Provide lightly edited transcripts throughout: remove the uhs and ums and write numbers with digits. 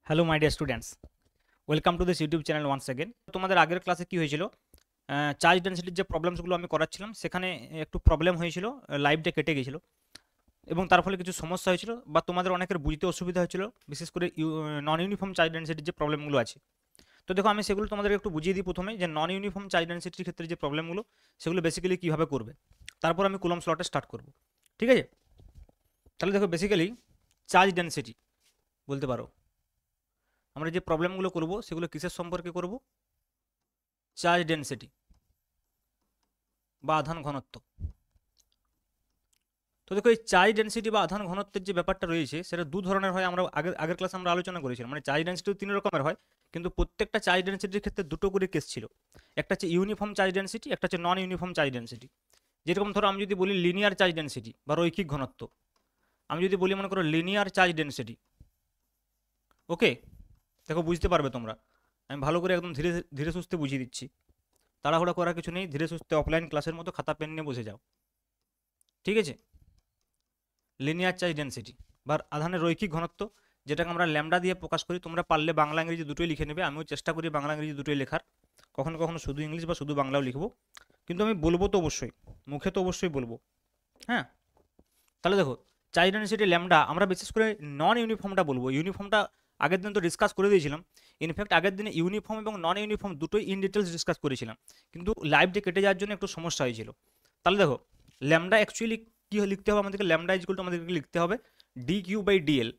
Hello my dear students, welcome to this YouTube channel once again. তোমাদের আগের ক্লাসে কি হয়েছিল, চার্জ ডেন্সিটির যে প্রবলেমসগুলো আমি করাচ্ছিলাম সেখানে একটু প্রবলেম হয়েছিল, লাইভটা কেটে গেছিলো এবং তার ফলে কিছু সমস্যা হয়েছিল বা তোমাদের অনেকের বুঝতে অসুবিধা হয়েছিল, বিশেষ করে নন ইউনিফর্ম চার্জ ডেন্সিটির যে প্রবলেমগুলো আছে। তো দেখো, আমি সেগুলো তোমাদের একটু বুঝিয়ে দিই প্রথমে, যে নন ইউনিফর্ম চার্জ ডেন্সিটির ক্ষেত্রে যে প্রবলেমগুলো সেগুলো বেসিক্যালি কীভাবে করবে, তারপর আমি কুলম্ব স্লটে স্টার্ট করব। ঠিক আছে? তাহলে দেখো, বেসিক্যালি চার্জ ডেন্সিটি বলতে পারো, আমরা যে প্রবলেমগুলো করব সেগুলো কিসের সম্পর্কে করব? চার্জ ডেন্সিটি বা আধান ঘনত্ব। তো দেখো, এই চার্জ ডেন্সিটি বা আধান ঘনত্বের যে ব্যাপারটা রয়েছে সেটা দু ধরনের হয়। আমরা আগের ক্লাসে আমরা আলোচনা করেছিলাম, মানে চার্জ ডেন্সিটিও তিন রকমের হয়, কিন্তু প্রত্যেকটা চার্জ ডেন্সিটির ক্ষেত্রে দুটো করে কেস ছিল। একটা হচ্ছে ইউনিফর্ম চার্জ ডেন্সিটি, একটা হচ্ছে নন ইউনিফর্ম চার্জ ডেন্সিটি। যেরকম ধরো, আমি যদি বলি লিনিয়ার চার্জ ডেন্সিটি বা রৈখিক ঘনত্ব, আমি যদি বলি মনে করো লিনিয়ার চার্জ ডেন্সিটি, ওকে? দেখো, বুঝতে পারবে তোমরা, আমি ভালো করে একদম ধীরে ধীরে সুস্থে বুঝিয়ে দিচ্ছি, তাড়াহুড়া করার কিছু নেই, ধীরে সুস্থে অফলাইন ক্লাসের মতো খাতা পেন নিয়ে বসে যাও। ঠিক আছে? লিনিয়ার চার্জ ডেন্সিটি বা আধানের রৈখিক ঘনত্ব, যেটাকে আমরা ল্যামডা দিয়ে প্রকাশ করি। তোমরা পারলে বাংলা ইংরেজি দুটোই লিখে নেবে, আমিও চেষ্টা করি বাংলা ইংরেজি দুটোই লেখার, কখনো কখনো শুধু ইংলিশ বা শুধু বাংলাও লিখবো, কিন্তু আমি বলবো তো অবশ্যই, মুখে তো অবশ্যই বলবো। হ্যাঁ, তাহলে দেখো, চার্জ ডেন্সিটি ল্যামডা আমরা বিশেষ করে নন ইউনিফর্মটা বলবো। ইউনিফর্মটা আগের দিন তো ডিসকাস করে দিয়েছিলাম, ইনফ্যাক্ট আগের দিনে ইউনিফর্ম এবং নন ইউনিফর্ম দুটোই ইন ডিটেলস ডিসকাস করেছিলাম, কিন্তু লাইভটি কেটে যাওয়ার জন্য একটু সমস্যা হয়েছিল। তাহলে দেখো, ল্যামডা অ্যাকচুয়ালি কী লিখতে হবে আমাদেরকে? ল্যামডা ইজ ইকুয়াল টু আমাদেরকে লিখতে হবে ডি কিউ বাই ডিএল।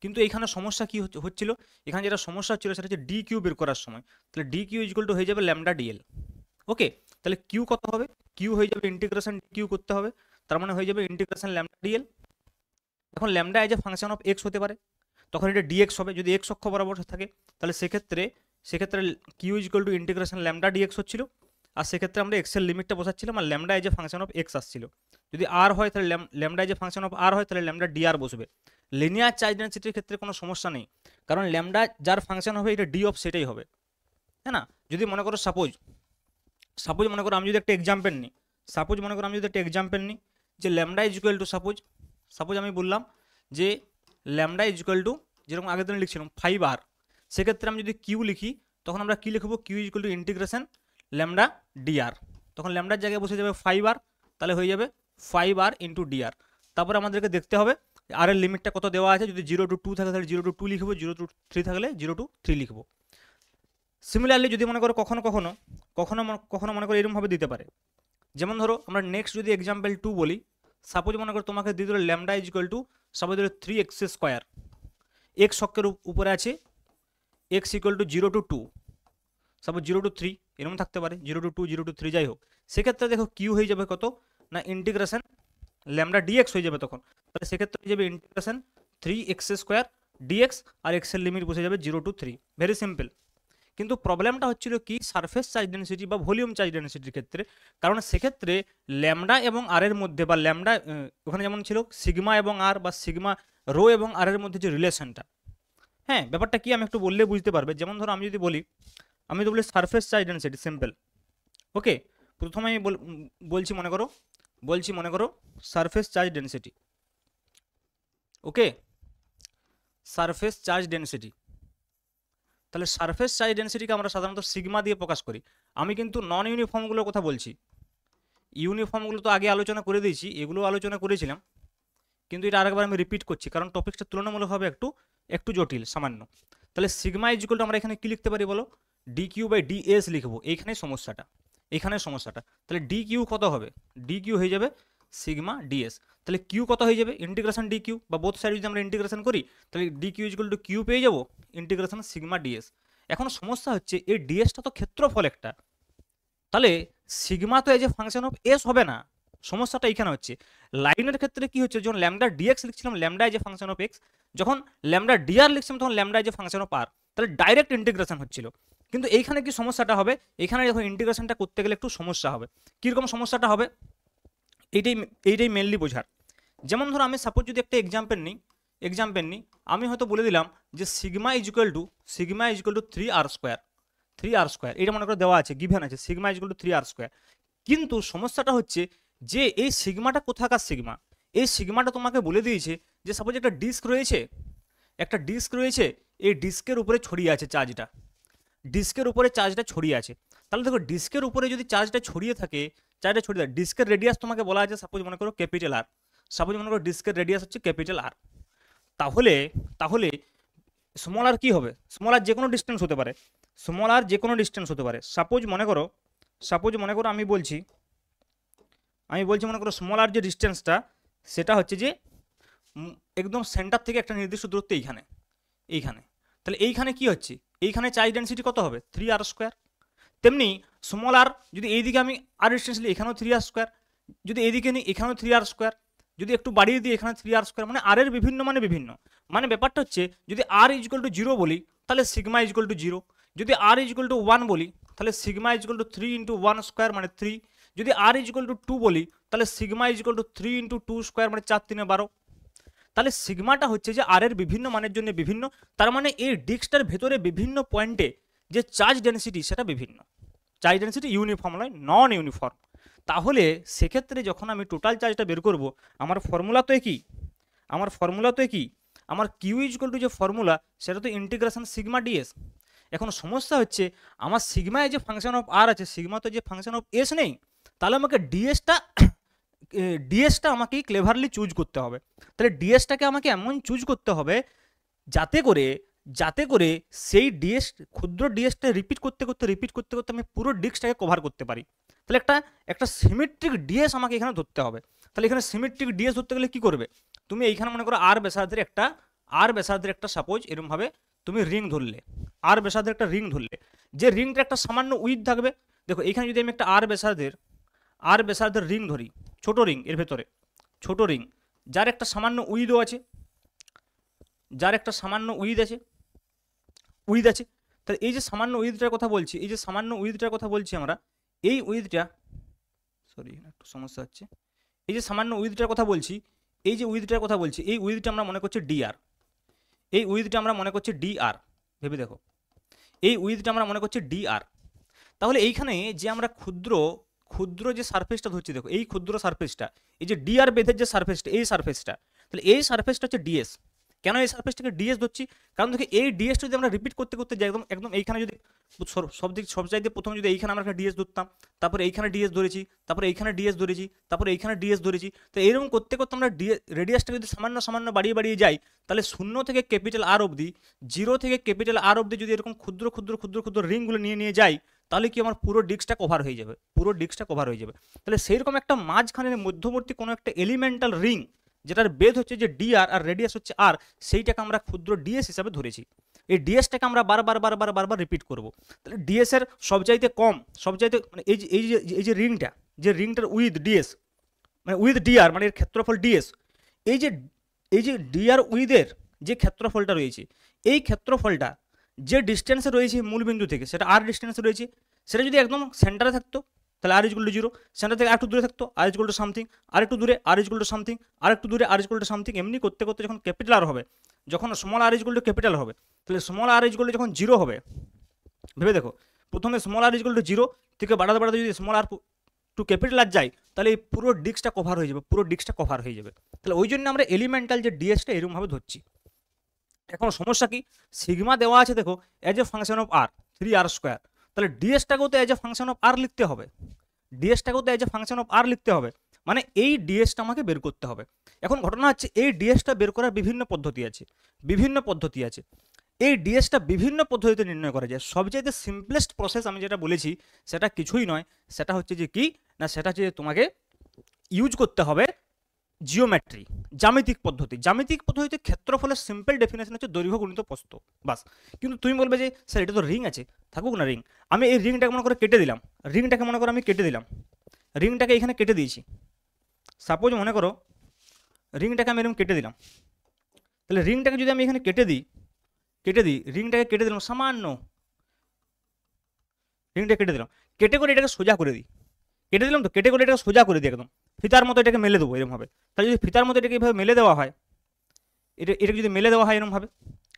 কিন্তু এখানে সমস্যা কী হচ্ছিল, এখানে যেটা সমস্যা হচ্ছিল সেটা হচ্ছে ডি কিউ বের করার সময়। তাহলে D Q is equal to হয়ে যাবে ল্যামডা ডিএল। ওকে, তাহলে কিউ কত হবে? কিউ হয়ে যাবে ইন্টিগ্রেশন কিউ করতে হবে, তার মানে হয়ে যাবে ইন্টিগ্রেশন ল্যামডা ডিএল। এখন lambda as a function of x হতে পারে, তখন এটা ডিএক্স হবে। যদি এক্স অক্ষ বরাবর থাকে তাহলে সেক্ষেত্রে Q is equal to integration lambda DX হচ্ছিল, আর সেক্ষেত্রে আমরা এক্সের লিমিটটা বসাচ্ছিলাম, আর lambda as a function of X আসছিল। যদি আর হয় তাহলে lambda as a function of R হয় তাহলে ল্যামডা ডিআর বসবে। লিনিয়ার চার্জ ডেন্সিটির ক্ষেত্রে কোনো সমস্যা নেই, কারণ ল্যামডা যার ফাংশন হবে এটা ডি অফ সেটাই হবে, হ্যাঁ না? যদি মনে করো সাপোজ মনে করো আমি যদি একটা এক্সাম্পল নিই, যে lambda is equal two suppose আমি বললাম যে ল্যামডা ইজ ইকুয়াল টু, যেরকম আগের দিন লিখছিলাম 5r, সেক্ষেত্রে আমি যদি কিউ লিখি তখন আমরা কী লিখবো? Q is equal to integration lambda DR. তখন ল্যামডার জায়গায় বসে যাবে 5r, তাহলে হয়ে যাবে 5r ইন্টু ডিআর। তারপরে আমাদেরকে দেখতে হবে আর এর লিমিটটা কত দেওয়া আছে। যদি 0 to 2 থাকে তাহলে 0 to 2 লিখবো, 0 to 3 থাকলে 0 to 3 লিখবো। সিমিলারলি যদি মনে করো কখনো মনে করো এরকমভাবে দিতে পারে, যেমন ধরো আমরা নেক্সট যদি এক্সাম্পল 2 বলি, সাপোজ মনে করো তোমাকে দিয়ে দিল lambda is equal two suppose দিল 3x স্কোয়ার, এক্স অক্ষের উপরে আছে x equal to 0 to 2, suppose 0 to 3 এরকম থাকতে পারে, 0 to 2 0 to 3 যাই হোক। সেক্ষেত্রে দেখো কিউ হয়ে যাবে কত না, ইন্টিগ্রেশন ল্যামডা ডিএক্স হয়ে যাবে তখন। তাহলে সেক্ষেত্রে হয়ে যাবে ইন্টিগ্রেশন 3x স্কোয়ার ডিএক্স, আর এক্সের লিমিট বসে যাবে 0 to 3। Very simple. কিন্তু প্রবলেমটা হচ্ছিল কি সারফেস চার্জ ডেন্সিটি বা ভলিউম চার্জ ডেন্সিটির ক্ষেত্রে, কারণ সেক্ষেত্রে ল্যামডা এবং আর এর মধ্যে বা ল্যামডা ওখানে যেমন ছিল সিগমা এবং আর বা সিগমা রো এবং আর এর মধ্যে যে রিলেশনটা, হ্যাঁ, ব্যাপারটা কি আমি একটু বললে বুঝতে পারবে। যেমন ধরো আমি যদি বলি সারফেস চার্জ ডেন্সিটি, সিম্পল। ওকে, প্রথমে আমি বলছি মনে করো সারফেস চার্জ ডেন্সিটি। ওকে, সারফেস চার্জ ডেন্সিটি, তাহলে সারফেস চার্জ ডেন্সিটিকে আমরা সাধারণত সিগমা দিয়ে প্রকাশ করি। আমি কিন্তু নন ইউনিফর্মগুলোর কথা বলছি, ইউনিফর্মগুলো তো আগে আলোচনা করে দিয়েছি, এগুলো আলোচনা করেছিলাম, কিন্তু এটা আরেকবার আমি রিপিট করছি কারণ টপিকটা তুলনামূলকভাবে একটু জটিল সামান্য। তাহলে সিগমা ইজ ইকুয়াল টু আমরা এখানে কি লিখতে পারি বলো? D Q by D S লিখবো। এখানে সমস্যাটা, তাহলে ডি কিউ কত হবে? ডি কিউ হয়ে যাবে সিগমা ডিএস। তাহলে কিউ কত হয়ে যাবে? ইন্টিগ্রেশন ডি কিউ, বা বোথ সাইড যদি আমরা ইন্টিগ্রেশন করি তাহলে D Q is equal to Q পেয়ে যাবো ইন্টিগ্রেশন সিগমা ডিএস। এখন সমস্যা হচ্ছে এই ডিএসটা তো ক্ষেত্রফল একটা, তাহলে সিগমা তো as a function of S হবে না। সমস্যাটা এইখানে হচ্ছে। লাইনের ক্ষেত্রে কি হচ্ছে, যখন ল্যামডা ডিএক্স লিখছিলাম lambda as a function of X, যখন ল্যামডা ডিআর লিখছিলাম তখন lambda as a function of R, তাহলে ডাইরেক্ট ইন্টিগ্রেশন হচ্ছিল। কিন্তু এইখানে কি সমস্যাটা হবে, এখানে যখন ইন্টিগ্রেশনটা করতে গেলে একটু সমস্যা হবে। কীরকম সমস্যাটা হবে এইটাই মেনলি বোঝার। যেমন ধরো আমি সাপোজ যদি একটা এক্সাম্পল নিই, আমি হয়তো বলে দিলাম যে sigma is equal two 3r square, এটা মনে করে দেওয়া আছে, গিভেন আছে sigma is equal two 3r square. কিন্তু সমস্যাটা হচ্ছে যে এই সিগমাটা কোথাকার সিগমা? এই সিগমাটা তোমাকে বলে দিয়েছে যে সাপোজ একটা ডিস্ক রয়েছে, এই ডিস্কের উপরে ছড়িয়ে আছে চার্জটা, ডিস্কের উপরে চার্জটা ছড়িয়ে আছে। তাহলে দেখো ডিস্কের উপরে যদি চার্জটা ছড়িয়ে থাকে, ডিস্কের রেডিয়াস তোমাকে বলা আছে সাপোজ মনে করো ক্যাপিটাল আর, সাপোজ মনে করো ডিস্কের রেডিয়াস হচ্ছে ক্যাপিটাল আর, তাহলে তাহলে স্মল আর কি হবে, স্মল আর যে কোনো ডিস্টেন্স হতে পারে, স্মল আর যে কোনো ডিস্টেন্স হতে পারে। সাপোজ মনে করো আমি বলছি মনে করো স্মল আর যে ডিস্টেন্সটা সেটা হচ্ছে যে একদম সেন্টার থেকে একটা নির্দিষ্ট দূরত্ব এইখানে, তাহলে এইখানে কি হচ্ছে, এইখানে চার্জ ডেন্সিটি কত হবে 3r²। তেমনি স্মল আর যদি এইদিকে আমি আর ডিস্টেন্স নিই এখানেও 3r², যদি এইদিকে নিই এখানেও 3r², যদি একটু বাড়িয়ে দিই এখানে 3r², মানে আর এর বিভিন্ন মানে ব্যাপারটা হচ্ছে যদি r = 0 বলি তাহলে সিগমা = 0, যদি r = 1 বলি তাহলে সিগমা = 3 × 1² মানে 3, যদি r = 2 বলি তাহলে সিগমা = 3 × 2² মানে 4 3 12। তাহলে সিগমাটা হচ্ছে যে আর এর বিভিন্ন মানের জন্য বিভিন্ন, তার মানে এই ডিস্কটার ভেতরে বিভিন্ন পয়েন্টে যে চার্জ ডেন্সিটি সেটা বিভিন্ন, চার্জ ডেন্সিটি ইউনিফর্ম নয়, নন ইউনিফর্ম। তাহলে সেক্ষেত্রে যখন আমি টোটাল চার্জটা বের করব আমার ফর্মুলা তো একই, আমার কিউ = যে ফর্মুলা সেটা তো ইন্টিগ্রেশন সিগমা ডিএস। এখন সমস্যা হচ্ছে আমার সিগমায় যে ফাংশন অফ আর আছে, সিগমা তো যে ফাংশন অফ এস নেই, তাহলে আমাকে ডিএসটা আমাকে ক্লেভারলি চুজ করতে হবে। তাহলে ডিএসটাকে আমাকে এমন চুজ করতে হবে যাতে করে সেই ডিএস ক্ষুদ্র ডিএসটা রিপিট করতে আমি পুরো ডিস্কটাকে কভার করতে পারি। তাহলে একটা সিমেট্রিক ডিএস আমাকে এখানে ধরতে হবে। তাহলে এখানে সিমেট্রিক ডিএস ধরতে গেলে কি করবে, তুমি এইখানে মনে করো আর ব্যাসার্ধের একটা সাপোজ এরকমভাবে তুমি রিং ধরলে, আর ব্যাসার্ধের একটা রিং ধরলে, যে রিংটা একটা সামান্য উইথ থাকবে। দেখো এখানে যদি আমি একটা আর ব্যাসার্ধের রিং ধরি, ছোট রিং, এর ভেতরে ছোট রিং যার একটা সামান্য উইথও আছে, তাহলে এই যে সামান্য উইথটার কথা বলছি, আমরা এই উইথটা, একটু সমস্যা হচ্ছে, এই যে সামান্য উইথটার কথা বলছি, এই উইথটা আমরা মনে করছি ডিআর, ভেবে দেখো এই উইথটা আমরা মনে করছি ডিআর। তাহলে এইখানে যে আমরা ক্ষুদ্র যে সারফেসটা ধরছি, দেখো এই ক্ষুদ্র সারফেসটা, এই যে ডিআর বেধের যে সারফেসটা, এই সারফেসটা, তাহলে এই সারফেসটা হচ্ছে ডিএস। কেন এই সারফেসটাকে ডিএস ধরছি, কারণ দেখো এই ডিএসটা যদি আমরা রিপিট করতে যাই একদম এইখানে যদি সব চাইতে প্রথমে যদি এইখানে আমরা একটা ডিএস ধরতাম, তারপরে এইখানে ডিএস ধরেছি, তারপরে এইখানে ডিএস ধরেছি, তারপরে এইখানে ডিএস ধরেছি, তো এরকম করতে আমরা রেডিয়াসটাকে যদি সামান্য বাড়িয়ে যাই, তাহলে 0 থেকে ক্যাপিটাল আর অবধি, 0 থেকে ক্যাপিটাল আর অবধি যদি এরকম ক্ষুদ্র রিংগুলো নিয়ে যাই, তাহলে কি আমার পুরো ডিস্কটা কভার হয়ে যাবে, তাহলে সেইরকম একটা মাঝখানের মধ্যবর্তী কোনো একটা এলিমেন্টাল রিং যেটার বেধ হচ্ছে যে ডিআর আর রেডিয়াস হচ্ছে আর, সেইটাকে আমরা ক্ষুদ্র ডিএস হিসাবে ধরেছি। এই ডিএসটাকে আমরা বারবার রিপিট করব। তাহলে ডিএস এর সবচাইতে মানে এই যে রিংটার উইথ ডিএস মানে উইথ ডিআর মানে এর ক্ষেত্রফল ডিএস, এই যে ডিআর উইথের যে ক্ষেত্রফলটা রয়েছে, এই ক্ষেত্রফলটা যে ডিস্টেন্সে রয়েছে মূলবিন্দু থেকে, সেটা আর ডিস্টেন্সে রয়েছে, সেটা যদি একদম সেন্টারে থাকতো তাহলে আর = 0, সেন্টার থেকে আরেকটু দূরে থাকতো আর = সামথিং, আরেকটু দূরে আর = সামথিং, আরেকটু দূরে আর = সামথিং, এমনি করতে যখন ক্যাপিটাল আর হবে, যখন স্মল আর = ক্যাপিটাল হবে, তাহলে স্মল আর যখন 0 হবে, ভেবে দেখো প্রথমে স্মল আর = 0 থেকে বাড়াতে যদি স্মল আর টু ক্যাপিটাল আর যায়, তাহলে এই পুরো ডিস্কটা কভার হয়ে যাবে, তাহলে ওই জন্য আমরা এলিমেন্টাল যে ডিএসটা এরকমভাবে ধরছি। এখন সমস্যা কি, সিগমা দেওয়া আছে দেখো as a function of R 3r², তাহলে ডিএসটাকেও তো as a function of R লিখতে হবে, মানে এই ডিএসটা আমাকে বের করতে হবে। এখন ঘটনা হচ্ছে এই ডিএসটা বের করার বিভিন্ন পদ্ধতি আছে, এই ডিএসটা বিভিন্ন পদ্ধতিতে নির্ণয় করা যায়। সবচেয়ে সিম্পলেস্ট প্রসেস আমি যেটা বলেছি সেটা কিছুই নয়, সেটা হচ্ছে যে কি না, সেটা হচ্ছে তোমাকে ইউজ করতে হবে জ্যামিতিক পদ্ধতিতে ক্ষেত্রফলের সিম্পল ডেফিনেশন হচ্ছে দৈর্ঘ্য গুণিত প্রস্থ, বাস। কিন্তু তুমি বলবে যে স্যার এটা তো রিং আছে, থাকুক না রিং, আমি এই রিংটাকে মনে করে কেটে দিলাম, রিংটাকে এখানে কেটে দিয়েছি, সাপোজ মনে করো রিংটাকে আমি এরকম কেটে দিলাম, তাহলে রিংটাকে যদি আমি এখানে কেটে দিই রিংটাকে কেটে দিলাম সামান্য, কেটে করে এটাকে সোজা করে দিই, এটাকে সোজা করে দিই একদম ফিতার মতো, এটাকে মেলে দেবো এরকমভাবে। তাহলে যদি ফিতার মতো এটাকে এইভাবে মেলে দেওয়া হয়, এটাকে যদি মেলে দেওয়া হয় এরকমভাবে,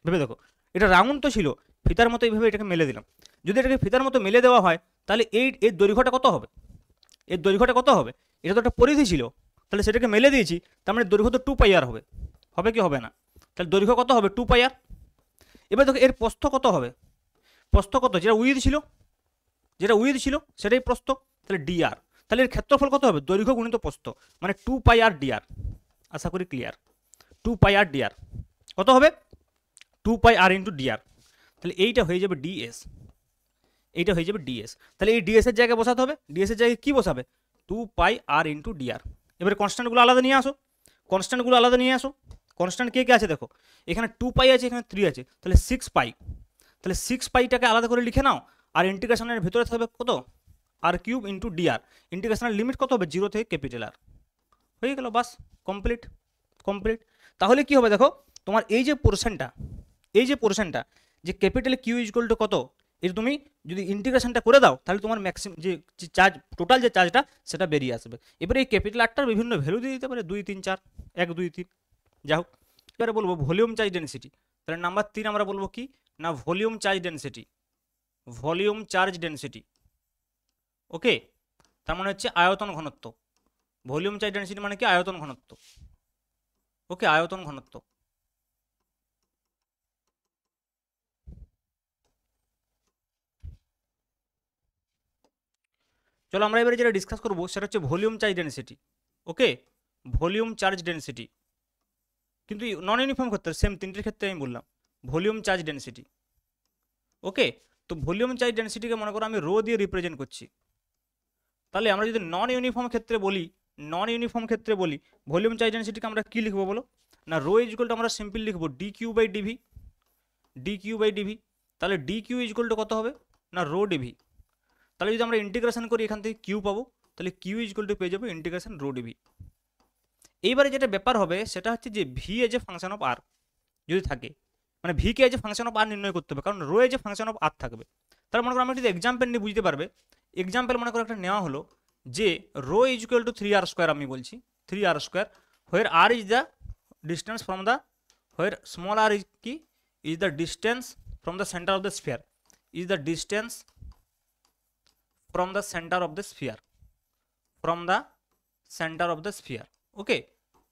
ভেবে দেখো এটা রাউন্ড তো ছিল, ফিতার মতো এইভাবে এটাকে মেলে দিলাম, যদি এটাকে ফিতার মতো মেলে দেওয়া হয় তাহলে এর দৈর্ঘ্যটা কত হবে, এটা তো একটা পরিধি ছিল, তাহলে সেটাকে মেলে দিয়েছি, তার মানে দৈর্ঘ্য তো 2πr হবে কি হবে না, তাহলে দৈর্ঘ্য কত হবে 2πr। এবার দেখো এর প্রস্থ কত হবে, প্রস্থ কত, যেটা উইথ ছিল সেটাই প্রস্থ, তাহলে ডিআর। তাহলে এর ক্ষেত্রফল কত হবে, দৈর্ঘ্য গুণিত প্রস্থ, মানে 2 পাই আর ডিআর। আশা করি ক্লিয়ার। 2 পাই আর ডিআর কত হবে, 2 পাই আর ইন্টু ডিআর। তাহলে এইটা হয়ে যাবে ডিএস, এইটা হয়ে যাবে ডিএস। তাহলে এই ডিএস এর জায়গায় বসাতে হবে, ডিএস এর জায়গায় কি বসাবে, 2 পাই আর ইন্টু ডিআর। এবারে কনস্ট্যান্টগুলো আলাদা নিয়ে আসো, কনস্ট্যান্ট কে কে আছে দেখো, এখানে 2 পাই আছে, এখানে 3 আছে, তাহলে 6 পাই। তাহলে 6 পাইটাকে আলাদা করে লিখে নাও, আর ইন্টিগ্রেশনের ভেতরে থাকবে কত, আর কিউব ইন্টু ডিআর। ইন্টিগ্রেশনের লিমিট কত হবে, 0 থেকে ক্যাপিটাল আর। হয়ে গেল, বাস, কমপ্লিট। তাহলে কি হবে দেখো, তোমার এই যে পোর্শনটা যে ক্যাপিটাল কিউ ইকুয়াল টু কত, এটা তুমি যদি ইন্টিগ্রেশনটা করে দাও তাহলে তোমার ম্যাক্সিমাম যে চার্জ, টোটাল যে চার্জটা সেটা বেরিয়ে আসবে। এবারে এই ক্যাপিটাল আরটার বিভিন্ন ভ্যালু দিয়ে দিতে পারে, 2 3 4, 1 2 3, যা হোক। এবারে বলবো ভলিউম চার্জ ডেনসিটি। তাহলে নাম্বার 3 আমরা বলবো কি না, ভলিউম চার্জ ডেনসিটি। ওকে, তার মানে হচ্ছে আয়তন ঘনত্ব। ভলিউম চার্জ ডেনসিটি মানে কি, আয়তন ঘনত্ব। ওকে, আয়তন ঘনত্ব। চলো আমরা এবারে যেটা ডিসকাস করবো সেটা হচ্ছে ভলিউম চার্জ ডেনসিটি। ওকে, ভলিউম চার্জ ডেনসিটি কিন্তু নন ইউনিফর্ম ক্ষেত্রে, সেম তিনটের ক্ষেত্রে আমি বললাম ভলিউম চার্জ ডেনসিটি। ওকে, তো ভলিউম চার্জ ডেনসিটিকে মনে করো আমি রো দিয়ে রিপ্রেজেন্ট করছি। তাহলে আমরা যদি নন ইউনিফর্ম ক্ষেত্রে বলি ভলিউম চার্জ ডেনসিটিকে আমরা কি লিখবো বলো, না রো ইকুয়াল টু আমরা সিম্পল লিখবো ডি কিউ বাই ডিভি। তাহলে ডি কিউ ইকুয়াল টু কত হবে, না রো ডিভি। তাহলে যদি আমরা ইন্টিগ্রেশন করি এখান থেকে কিউ পাবো, তাহলে কিউ ইকুয়াল টু পেয়ে যাবো ইন্টিগ্রেশন রো ডিভি। এইবারে যেটা ব্যাপার হবে সেটা হচ্ছে যে V as a function of R যদি থাকে, মানে ভি কে as a function of R নির্ণয় করতে হবে, কারণ rho as a function of R থাকবে। তার মনে করো আমরা যদি এক্সাম্পল নিয়ে বুঝতে পারবে, এক্সাম্পল মনে করো একটা নেওয়া হলো যে rho is equal two 3r², আমি বলছি 3r², where R is the distance from the, where small R is কি, is the distance from the centre of the sphere, is the distance from the center of the sphere, okay,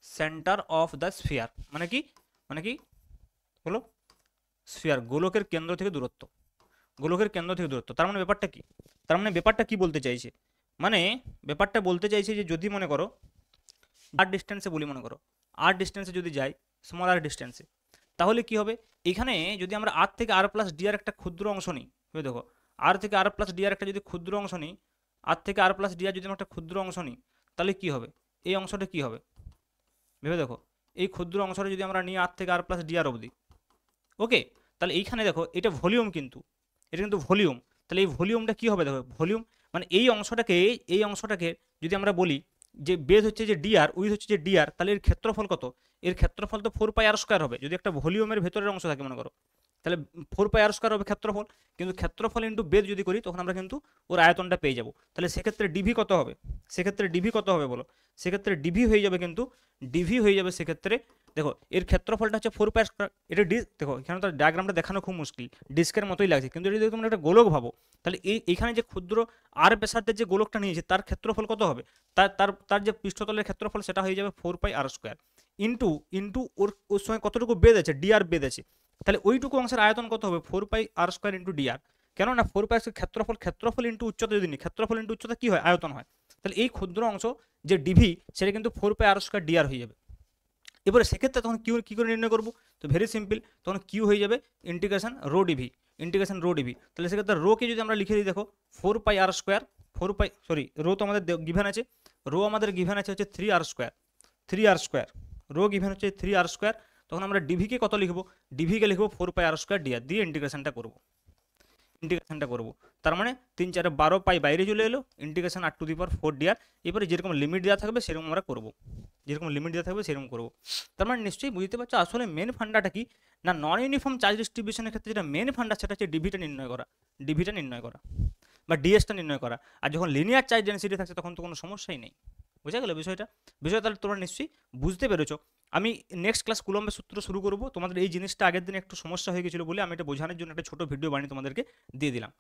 centre of the sphere মানে কি বলো, sphere গোলকের কেন্দ্র থেকে দূরত্ব, তার মানে ব্যাপারটা কি বলতে চাইছে, মানে ব্যাপারটা বলতে চাইছে যে যদি মনে করো আর ডিস্টেন্সে বলি, মনে করো আর ডিস্টেন্সে যদি যাই, স্মল আর ডিস্টেন্সে, তাহলে কি হবে, এখানে যদি আমরা আর থেকে আর প্লাস ডি আর একটা ক্ষুদ্র অংশ নিই, দেখো আর থেকে আর প্লাস ডি আর একটা যদি ক্ষুদ্র অংশ নিই, আর থেকে আর প্লাস ডি আর যদি একটা ক্ষুদ্র অংশ নিই, তাহলে কি হবে, এই অংশটা কি হবে ভেবে দেখো, এই ক্ষুদ্র অংশটা যদি আমরা নিই আর থেকে আর প্লাস ডি আর অবধি। ওকে, তাহলে এইখানে দেখো এটা ভলিউম, কিন্তু এটা কিন্তু ভলিউম। তাহলে এই ভলিউমটা কি হবে দেখো, ভলিউম মানে এই অংশটাকে যদি আমরা বলি যে বেজ হচ্ছে যে ডিআর, উইথ হচ্ছে যে ডিআর, তাহলে এর ক্ষেত্রফল কত, এর ক্ষেত্রফল তো 4πr² হবে যদি একটা ভলিউমের ভেতরের অংশ থাকে মনে করো, তাহলে 4πr² হবে ক্ষেত্রফল, কিন্তু ক্ষেত্রফল ইন্টু বেদ যদি করি তখন আমরা কিন্তু ওর আয়তনটা পেয়ে যাব। তাহলে সেক্ষেত্রে ডিভি কত হবে, বলো, সেক্ষেত্রে ডিভি হয়ে যাবে, কিন্তু ডিভি হয়ে যাবে সেক্ষেত্রে, দেখো এর ক্ষেত্রফলটা হচ্ছে 4πr², এটা দেখো এখানে তো ডায়াগ্রামটা দেখানো খুব মুশকিল, ডিস্কের মতোই লাগছে, কিন্তু এটা যদি তোমরা একটা গোলক ভাবো, তাহলে এইখানে যে ক্ষুদ্র আর ব্যাসার্ধের যে গোলকটা নিয়েছে তার ক্ষেত্রফল কত হবে, তার যে পৃষ্ঠতলের ক্ষেত্রফল সেটা হয়ে যাবে 4πr² ইন্টু ওর সঙ্গে কতটুকু বেদ আছে, ডিআর বেদ আছে, তাহলে ওইটুকু অংশের আয়তন কত হবে, 4πr² ইন্টু ডিআর। কেননা 4πr² ক্ষেত্রফল ইন্টু উচ্চতা যদি নিই, ক্ষেত্রফল ইন্টু উচ্চতা কি হয়, আয়তন হয়। তাহলে এই ক্ষুদ্র অংশ যে ডিভি সেটা কিন্তু 4πr² ডিআর হয়ে যাবে। এবারে সেক্ষেত্রে তখন কিউ কী করে নির্ণয় করবো, তো ভেরি সিম্পল, তখন কিউ হয়ে যাবে ইন্টিগ্রেশন রো ডিভি। তাহলে সেক্ষেত্রে রোকে যদি আমরা লিখে দিই দেখো 4πr², রো তো আমাদের গিভেন আছে, হচ্ছে 3r², রো গিভেন হচ্ছে 3r², তখন আমরা ডিভিকে কত লিখবো, ডিভিকে লিখবো 4πr² ডিআর দিয়ে ইন্টিগ্রেশনটা করবো। তার মানে 3 4 12 পাই বাইরে চলে এলো, ইন্টিগ্রেশন r⁴ ডিআর। এবারে যেরকম লিমিট দেওয়া থাকবে সেরকম আমরা করবো, তার মানে নিশ্চয়ই বুঝতে পারছো আসলে মেন ফান্ডাটা কি না, নন ইউনিফর্ম চার্জ ডিস্ট্রিবিউশনের ক্ষেত্রে যেটা মেন ফান্ডা সেটা হচ্ছে ডিভিটা নির্ণয় করা বা ডিএসটা নির্ণয় করা। আর যখন লিনিয়ার চার্জ ডেনসিটি থাকছে তখন তো কোনো সমস্যাই নেই। বোঝা গেল বিষয়টা তাহলে তোমরা নিশ্চয়ই বুঝতে পেরেছো। আমি নেক্সট ক্লাস কুলম্বের সূত্র শুরু করবো, তোমাদের এই জিনিসটা আগের দিন একটু সমস্যা হয়ে গেছিলো বলে আমি এটা বোঝানোর জন্য একটা ছোটো ভিডিও বানিয়ে তোমাদেরকে দিয়ে দিলাম।